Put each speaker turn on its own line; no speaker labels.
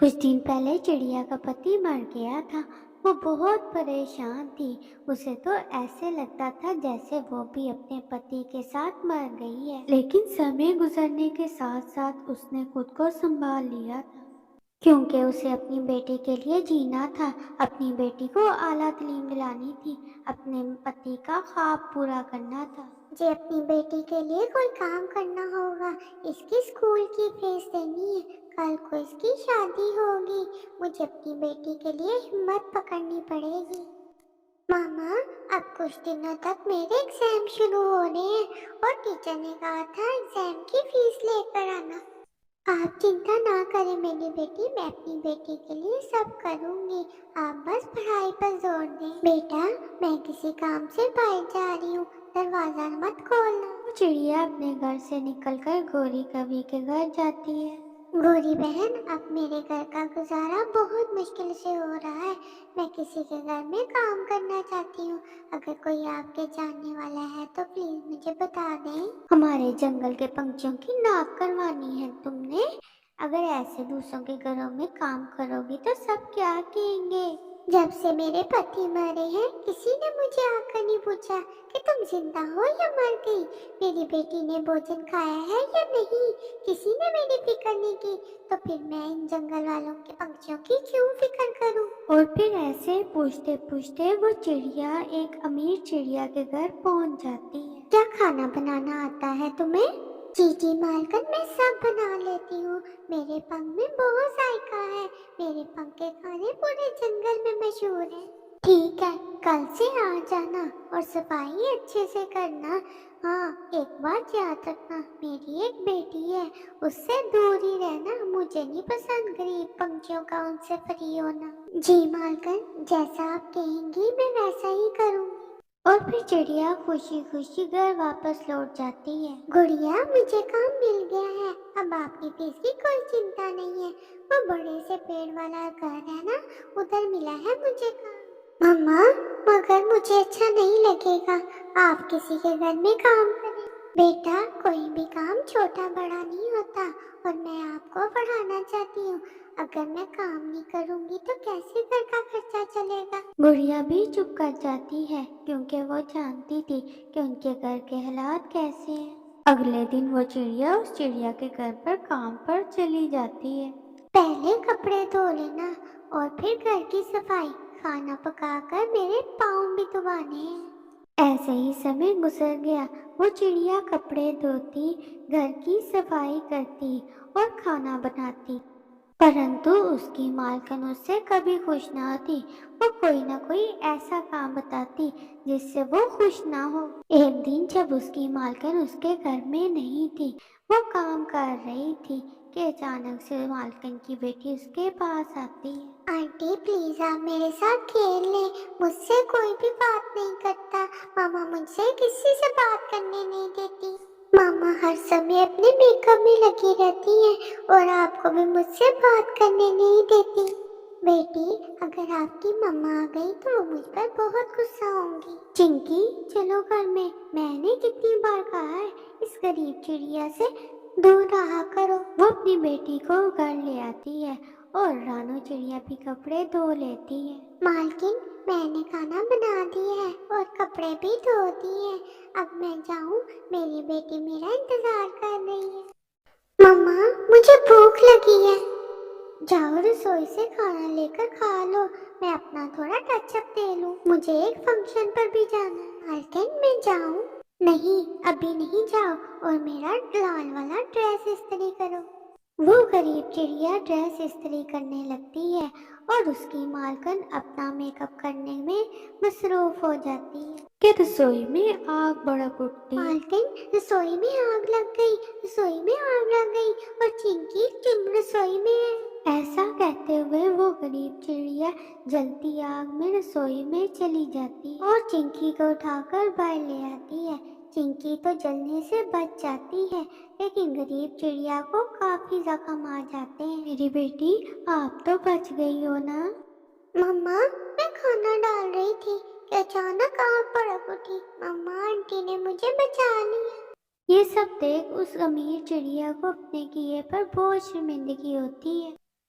کچھ دن پہلے چڑیا کا پتی مر گیا تھا۔ وہ بہت پریشان تھی۔ اسے تو ایسے لگتا تھا جیسے وہ بھی اپنے پتی کے ساتھ مر گئی ہے، لیکن سمے گزرنے کے ساتھ ساتھ اس نے خود کو سنبھال لیا تھا، کیونکہ اسے اپنی بیٹی کے لیے جینا تھا، اپنی بیٹی کو اعلیٰ تعلیم دلانی تھی، اپنے پتی کا خواب پورا کرنا تھا۔
مجھے اپنی بیٹی کے لیے کوئی کام کرنا ہوگا، اس کی اسکول کی فیس دینی ہے، کل کو اس کی شادی ہوگی، مجھے اپنی بیٹی کے لیے ہمت پکڑنی پڑے گی۔ ماما، اب کچھ دنوں تک میرے ایگزام شروع ہو رہے ہیں اور ٹیچر نے کہا تھا ایگزام کی فیس لے کر آنا۔ آپ چنتا نہ کریں میری بیٹی، میں اپنی بیٹی کے لیے سب کروں گی، آپ بس پڑھائی پر زور دیں۔ بیٹا، میں کسی کام سے باہر جا رہی ہوں، دروازہ مت کھولنا۔
وہ چڑیا اپنے گھر سے نکل کر گوری کبھی کے گھر جاتی ہے۔
گوری بہن، اب میرے گھر کا گزارا بہت مشکل سے ہو رہا ہے، میں کسی کے گھر میں کام کرنا چاہتی ہوں، اگر کوئی آپ کے جاننے والا ہے تو پلیز مجھے بتا دیں۔
ہمارے جنگل کے پنچھیوں کی ناک کروانی ہے تم نے؟ اگر ایسے دوسروں کے گھروں میں کام کرو گی تو سب کیا کہیں گے؟
جب سے میرے پتی مرے ہیں کسی نے مجھے آ کر نہیں پوچھا کہ تم زندہ ہو یا مر گئی، میری بیٹی نے بھوجن کھایا ہے یا نہیں، کسی نے میری فکر نہیں کی، تو پھر میں ان جنگل والوں کے پنچھیوں کی کیوں فکر کروں؟
اور پھر ایسے پوچھتے پوچھتے وہ چڑیا ایک امیر چڑیا کے گھر پہنچ جاتی ہے۔
کیا کھانا بنانا آتا ہے تمہیں؟ جی جی مالکن، میں سب بنا لیتی ہوں، میرے پنکھ میں بہت ذائقہ ہے، میرے پنکھ کے کھانے پورے جنگل میں مشہور ہیں۔ ٹھیک ہے، کل سے آ جانا اور صفائی اچھے سے کرنا۔ ہاں، ایک بات یاد رکھنا، میری ایک بیٹی ہے، اس سے دور ہی رہنا، مجھے نہیں پسند غریب پنچھیوں کا ان سے فری ہونا۔ جی مالکن، جیسا آپ کہیں گی میں ویسا ہی کروں گی۔
اور پھر چڑیا خوشی خوشی گھر واپس لوٹ جاتی ہے۔
گڑیا، مجھے کام مل گیا ہے، اب آپ کی فیس کی کوئی چنتا نہیں ہے، وہ بڑے سے پیڑ والا گھر ہے نا، ادھر ملا ہے مجھے کام۔ مما، مگر مجھے اچھا نہیں لگے گا، آپ کسی کے گھر میں کام کریں۔ بیٹا، کوئی بھی کام چھوٹا بڑا نہیں ہوتا، اور میں آپ کو پڑھانا چاہتی ہوں، اگر میں کام نہیں کروں گی تو کیسے گھر کا خرچہ چلے گا؟
گڑیا بھی چپ کر جاتی ہے کیونکہ وہ جانتی تھی کہ ان کے گھر کے حالات کیسے ہیں۔ اگلے دن وہ چڑیا اس چڑیا کے گھر پر کام پر چلی جاتی ہے۔
پہلے کپڑے دھو لینا اور پھر گھر کی صفائی، کھانا پکا کر میرے پاؤں بھی دبانے ہیں۔
ایسے ہی سمے گزر گیا، وہ چڑیا کپڑے دھوتی، گھر کی صفائی کرتی اور کھانا بناتی، پرنتو اس کی مالکن اس سے کبھی خوش نہ تھی۔ وہ کوئی نہ کوئی ایسا کام بتاتی جس سے وہ خوش نہ ہو۔ ایک دن جب اس کی مالکن اس کے گھر میں نہیں تھی، وہ کام کر رہی تھی کہ اچانک سے مالکن کی بیٹی اس کے پاس آتی ہے۔
آنٹی پلیز آپ میرے ساتھ کھیل لیں، مجھ سے کوئی بھی بات نہیں کرتا، ماما مجھ سے کسی سے بات کرنے نہیں دیتی، ماما ہر سمے اپنے میک اپ میں لگی رہتی ہیں اور آپ کو بھی مجھ سے بات کرنے نہیں دیتی۔ بیٹی، اگر آپ کی مما آ گئی تو وہ مجھ پر بہت غصہ ہوں گی۔
چنکی، چلو گھر میں نے کتنی بار کہا ہے اس غریب چڑیا سے دور رہا کرو۔ وہ اپنی بیٹی کو گھر لے آتی ہے اور رانو چڑیا بھی کپڑے دھو لیتی ہے۔
مالکن، میں نے کھانا بنا دیا ہے اور کپڑے بھی دھو دیے ہیں، اب میں جاؤں؟ میری بیٹی میرا انتظار کر رہی ہے۔ مما، مجھے بھوک لگی ہے۔ جاؤ رسوئی سے کھانا لے کر کھا لو، میں اپنا تھوڑا ٹچ اپ دے لوں، مجھے ایک فنکشن پر بھی جانا ہے۔ مالکن، میں جاؤں؟ نہیں، ابھی نہیں جاؤ، اور میرا لال والا ڈریس استری کرو۔
وہ غریب چڑیا ڈریس استری کرنے لگتی ہے اور اس کی مالکن اپنا میک اپ کرنے میں مصروف ہو جاتی ہے کہ رسوئی میں آگ بھڑک اٹھتی ہے۔
مالکن، رسوئی میں آگ لگ گئی، رسوئی میں آگ لگ گئی، اور چنکی تم رسوئی میں ہے۔
ایسا کہتے ہوئے وہ غریب چڑیا جلتی آگ میں رسوئی میں چلی جاتی ہے اور چنکی کو اٹھا کر باہر لے آتی ہے۔ چنکی تو جلنے سے بچ جاتی ہے لیکن غریب چڑیا کو کافی زخم آ جاتے ہیں۔ میری بیٹی، آپ تو بچ گئی ہو نا؟
مما، میں کھانا ڈال رہی تھی کہ اچانک آگ بھڑک اٹھی، مما آنٹی نے مجھے بچا لیا۔
یہ سب دیکھ اس امیر چڑیا کو اپنے کیے پر بہت شرمندگی ہوتی ہے۔